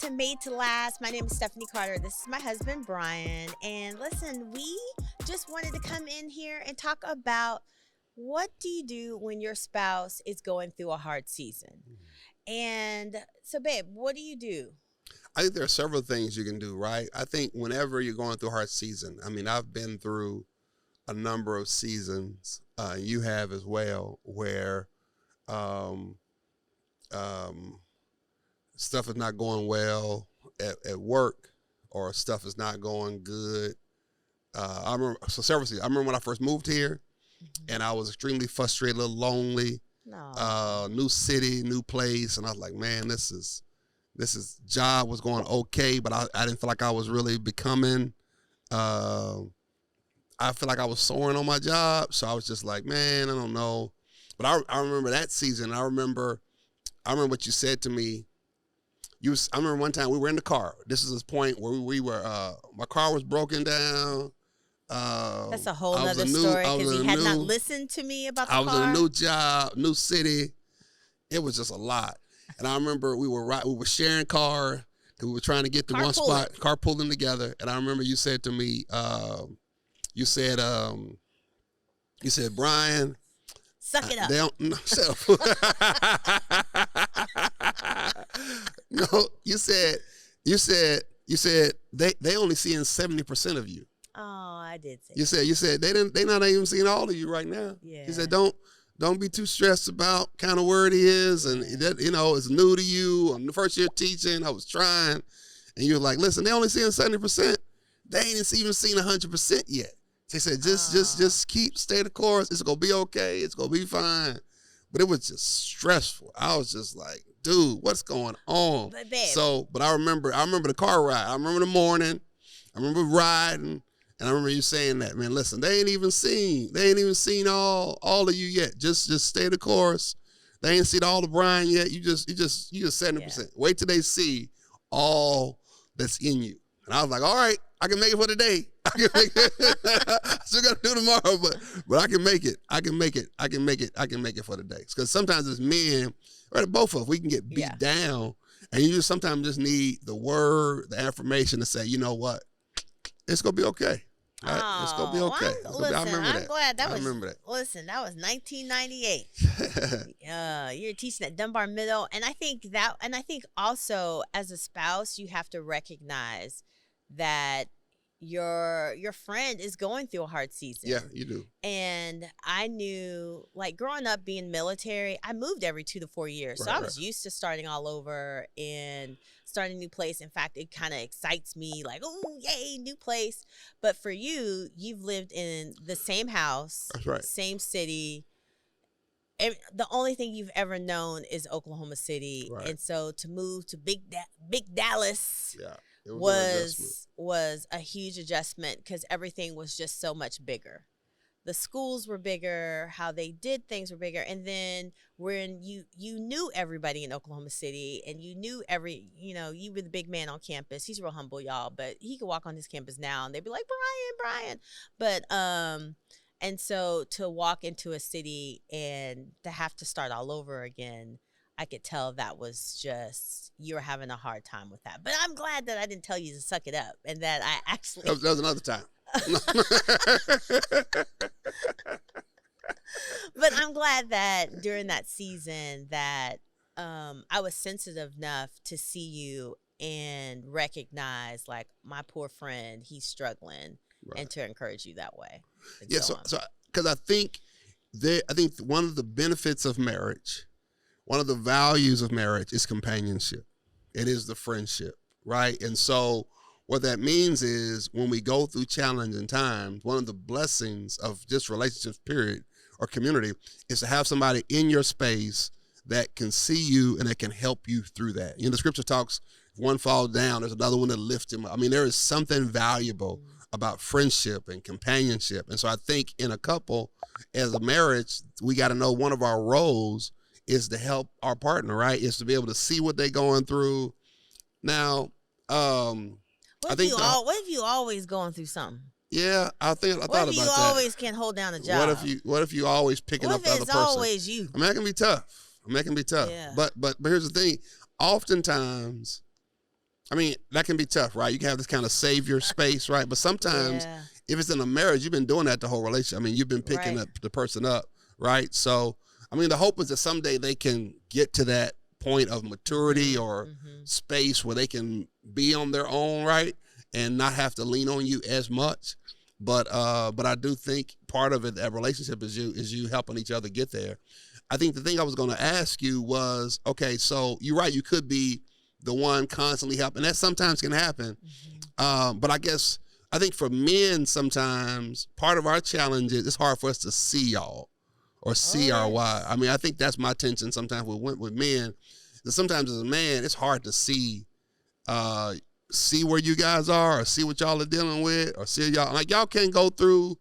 to Made to Last. My name is Stephanie Carter. This is my husband, Brian. And listen, we just wanted to come in here and talk about what do you do when your spouse is going through a hard season? And so, babe, what do you do? I think there are several things you can do, right? I think whenever you're going through a hard season, I mean, I've been through a number of seasons, you have as well, where stuff is not going well at work, or stuff is not going good. I remember several seasons. I remember when I first moved here, and I was extremely frustrated, a little lonely. No. New city, new place, and I was like, man, this is job was going okay, but I didn't feel like I was really becoming. I feel like I was soaring on my job, so I was just like, man, I don't know. But I remember that season. I remember what you said to me. I remember one time we were in the car. This is this point where we were. My car was broken down. That's a whole other story because he had not listened to me about the car. I was in a new job, new city. It was just a lot. And I remember we were sharing car because we were trying to get to one spot, carpooling together. And I remember you said to me, you said, Brian, suck it up. They don't, no, shut up. No, you said they only seeing 70% of you. Oh, I did say. You said they not even seeing all of you right now. Yeah. You said don't be too stressed about kind of where it is, and that it's new to you. I'm the first year teaching. I was trying, and you're like, listen, they only seeing 70%. They ain't even seen 100% yet. They said just stay the course. It's gonna be okay. It's gonna be fine. But it was just stressful. I was just like, dude, what's going on? But babe. But I remember the car ride. I remember the morning. I remember riding. And I remember you saying that, man, listen, they ain't even seen all of you yet. Just stay the course. They ain't seen all the Brian yet. You just 70%. Yeah. Wait till they see all that's in you. And I was like, all right, I can make it for today. I can make it. I still got to do tomorrow, but I can make it. I can make it for today. Because sometimes as men, right, both of us, we can get beat down, and you just sometimes just need the word, the affirmation to say, you know what? It's gonna be okay. Right? Oh, it's gonna be okay. Listen, I remember that. I'm glad I remember that. Listen, that was 1998. You're teaching at Dunbar Middle, and I think also as a spouse, you have to recognize that your friend is going through a hard season. Yeah, you do. And I knew, like, growing up being military, I moved every 2 to 4 years. So I was used to starting all over and starting a new place. In fact, it kind of excites me, like, oh, yay, new place. But for you, you've lived in the same house, that's right, same city. And the only thing you've ever known is Oklahoma City. Right. And so to move to big Dallas, was a huge adjustment because everything was just so much bigger. The schools were bigger, how they did things were bigger, and then when you knew everybody in Oklahoma City, and you knew you were the big man on campus. He's real humble, y'all, but he could walk on his campus now and they'd be like, Brian. But and so to walk into a city and to have to start all over again, I could tell that was just, you were having a hard time with that. But I'm glad that I didn't tell you to suck it up and that I actually... That was another time. But I'm glad that during that season that I was sensitive enough to see you and recognize, like, my poor friend, he's struggling, and to encourage you that way. Yeah, so because I think one of the benefits of marriage, one of the values of marriage is companionship. It is the friendship, right? And so what that means is when we go through challenging times, one of the blessings of just relationships, period, or community, is to have somebody in your space that can see you and that can help you through that. The scripture talks, if one falls down, there's another one to lift him up. I mean, there is something valuable about friendship and companionship. And so I think in a couple, as a marriage, we got to know one of our roles is to help our partner, right? Is to be able to see what they're going through. Now, what if you always going through something? Yeah, I thought about that. What if you always can't hold down a job? What if you always picking up the other person? What if it's always you? I mean, that can be tough. Yeah. But here's the thing. Oftentimes, I mean, that can be tough, right? You can have this kind of savior space, right? But sometimes Yeah. if it's in a marriage, you've been doing that the whole relationship. I mean, you've been picking Right. up the person up, right? So, I mean, the hope is that someday they can get to that point of maturity or space where they can be on their own, right? And not have to lean on you as much. But I do think part of it, that relationship is you helping each other get there. I think the thing I was going to ask you was, okay, so you're right, you could be the one constantly helping. That sometimes can happen. But I think for men sometimes part of our challenge is it's hard for us to see y'all or see our why. I mean, I think that's my tension sometimes with men. That sometimes as a man, it's hard to see where you guys are or see what y'all are dealing with or see y'all. Like y'all can go through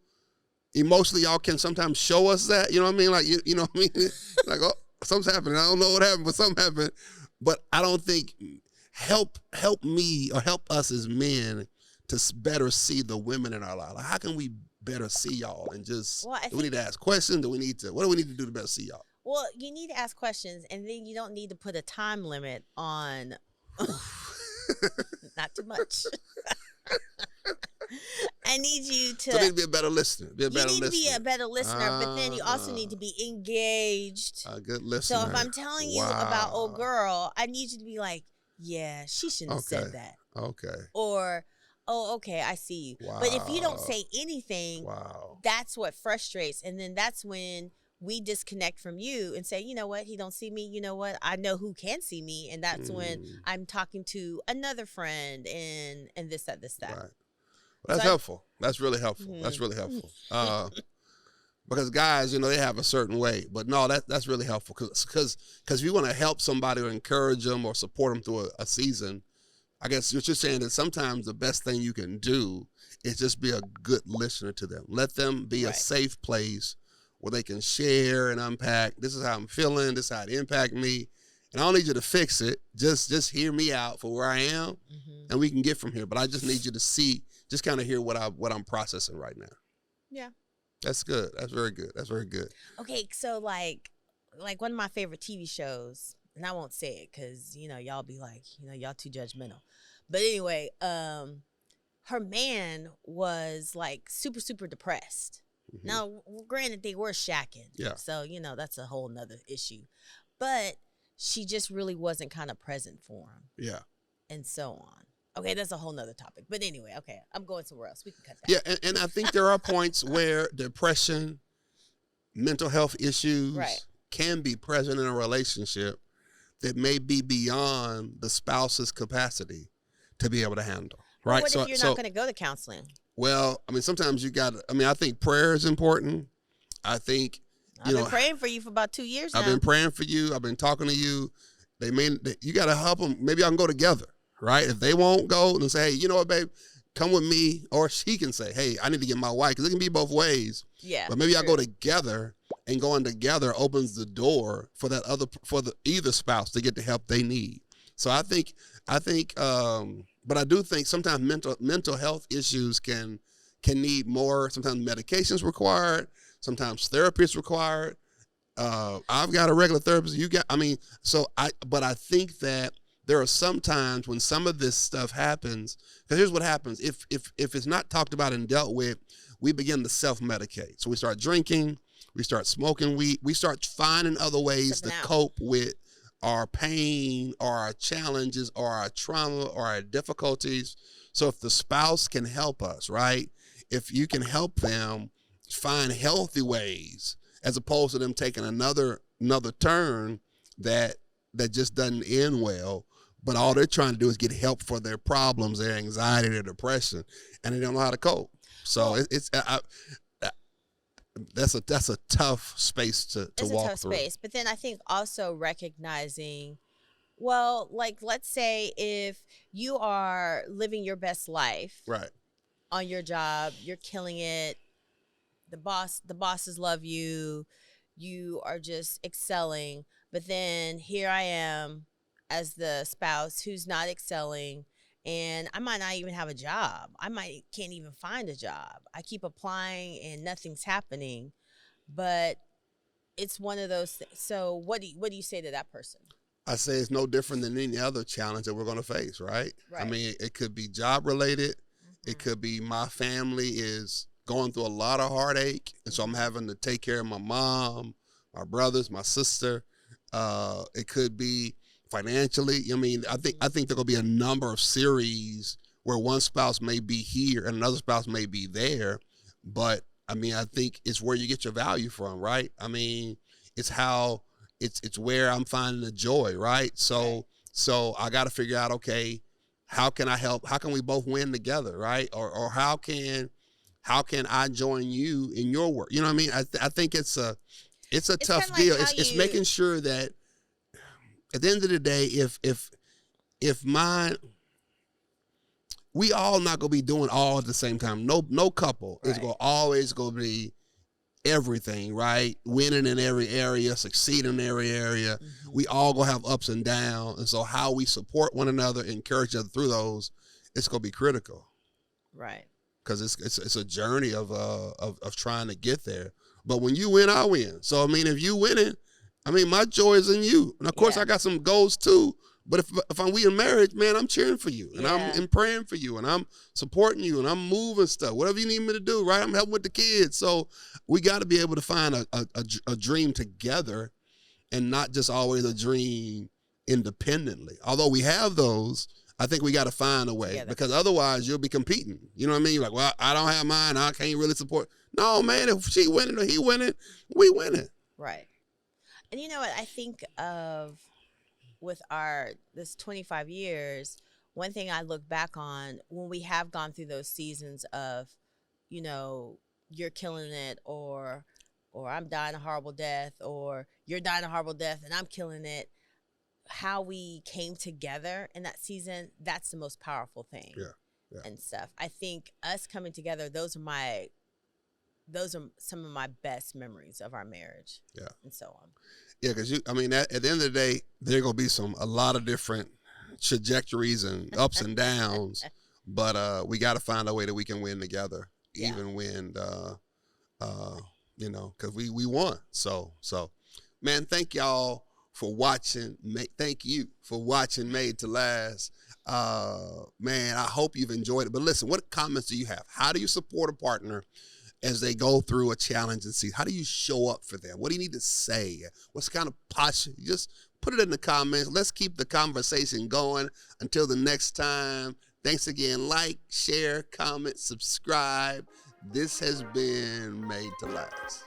emotionally, y'all can sometimes show us that. You know what I mean? Like, you know what I mean? Like, oh, something's happening. I don't know what happened, but something happened. But I don't think help me or help us as men to better see the women in our life. Like, how can we better see y'all and just, do we need to ask questions? What do we need to do to better see y'all? Well, you need to ask questions, and then you don't need to put a time limit on. Not too much. I need you to. So you need to be a better listener. You need to be a better listener, but then you also need to be engaged. A good listener. So if I'm telling you about old girl, I need you to be like, yeah, she shouldn't have said that. Okay. Or, oh, okay, I see you. Wow. But if you don't say anything, wow, that's what frustrates. And then that's when we disconnect from you and say, you know what, he don't see me. You know what, I know who can see me. And that's when I'm talking to another friend and this, that. Right. Well, that's helpful. That's really helpful. That's really helpful. Because guys, you know, they have a certain way. But no, that's really helpful. Because if you want to help somebody or encourage them or support them through a season, I guess what you're saying is sometimes the best thing you can do is just be a good listener to them. Let them be a safe place where they can share and unpack. This is how I'm feeling. This is how it impacted me. And I don't need you to fix it. Just hear me out for where I am, and we can get from here. But I just need you to see, just kind of hear what I'm processing right now. Yeah. That's good. That's very good. That's very good. Okay, so like one of my favorite TV shows, and I won't say it because, you know, y'all be like, you know, y'all too judgmental. But anyway, her man was like super, super depressed. Now, granted, they were shacking. Yeah. So, you know, that's a whole nother issue. But she just really wasn't kind of present for him. Yeah. And so on. Okay, that's a whole nother topic. But anyway, okay, I'm going somewhere else. We can cut that. Yeah, and I think there are points where depression, mental health issues can be present in a relationship that may be beyond the spouse's capacity to be able to handle. Right? Well, what if you're not going to go to counseling? Well, I mean, sometimes I think prayer is important. I think, I've been praying for you for about 2 years now. I've been praying for you. I've been talking to you. You got to help them. Maybe I can go together, right? If they won't go, then say, hey, you know what, babe, come with me. Or she can say, hey, I need to get my wife, because it can be both ways. Yeah. But maybe I go together, and going together opens the door for either spouse to get the help they need. So I think, but I do think sometimes mental health issues can need more. Sometimes medications required. Sometimes therapy is required. I've got a regular therapist. But I think that there are some times when some of this stuff happens. Because here's what happens: if it's not talked about and dealt with, we begin to self-medicate. So we start drinking, we start smoking weed, we start finding other ways to cope with our pain or our challenges or our trauma or our difficulties. So if the spouse can help us, right? If you can help them find healthy ways, as opposed to them taking another turn that just doesn't end well, but all they're trying to do is get help for their problems, their anxiety, their depression, and they don't know how to cope. So that's a tough space to walk through. It's a tough space, but then I think also recognizing, well, like let's say if you are living your best life, right, on your job, you're killing it. The bosses love you. You are just excelling. But then here I am as the spouse who's not excelling, and I might not even have a job. Can't even find a job. I keep applying and nothing's happening. But it's one of those things. So what do you say to that person? I say it's no different than any other challenge that we're going to face, right? I Right. mean, it could be job related. It Mhm. could be my family is going through a lot of heartache, and so I'm Mhm. having to take care of my mom, my brothers, my sister. It could be financially. I mean, I Mhm. think there will be a number of series where one spouse may be here and another spouse may be there, but I mean, I think it's where you get your value from, right? I mean, it's how it's where I'm finding the joy, right? Right. So I got to figure out, okay, how can I help? How can we both win together, right? Or how can I join you in your work? You know what I mean? I think it's a It's kind tough of like deal. how It's you. making sure that at the end of the day, if my we all not gonna be doing all at the same time. No couple is Right. gonna always gonna be everything, right? Winning in every area, succeeding in every area. We Mhm. all gonna have ups and downs, and so how we support one another, encourage each other through those, it's gonna be critical Right. because it's a journey of trying to get there. But when you win, I win. So I mean, if you winning, I mean, my joy is in you, and of course, I Yeah. got some goals too. But if we in marriage, man, I'm cheering for you, and Yeah. I'm praying for you, and I'm supporting you, and I'm moving stuff, whatever you need me to do, right? I'm helping with the kids, so we got to be able to find a dream together, and not just always a dream independently. Although we have those, I think we got to find a way Together. because otherwise you'll be competing. You know what I mean? You're like, well, I don't have mine, I can't really support. No, man, if she winning or he winning, we winning. Right. And you know what? I think of with this 25 years, one thing I look back on when we have gone through those seasons of, you know, you're killing it, or I'm dying a horrible death, or you're dying a horrible death and I'm killing it. How we came together in that season, that's the most powerful thing. Yeah, yeah. And stuff. I think us coming together, those are some of my best memories of our marriage. Yeah. And so on. Yeah, because I mean, at the end of the day, there gonna be a lot of different trajectories and ups and downs, but we got to find a way that we can win together, Yeah. even when you know, because we won. So man, thank y'all for watching. Thank you for watching Made to Last. Man, I hope you've enjoyed it. But listen, what comments do you have? How do you support a partner as they go through a challenge and see how do you show up for them? What do you need to say? What's kind of posture? Just put it in the comments. Let's keep the conversation going. Until the next time, thanks again. Like, share, comment, subscribe. This has been Made to Last.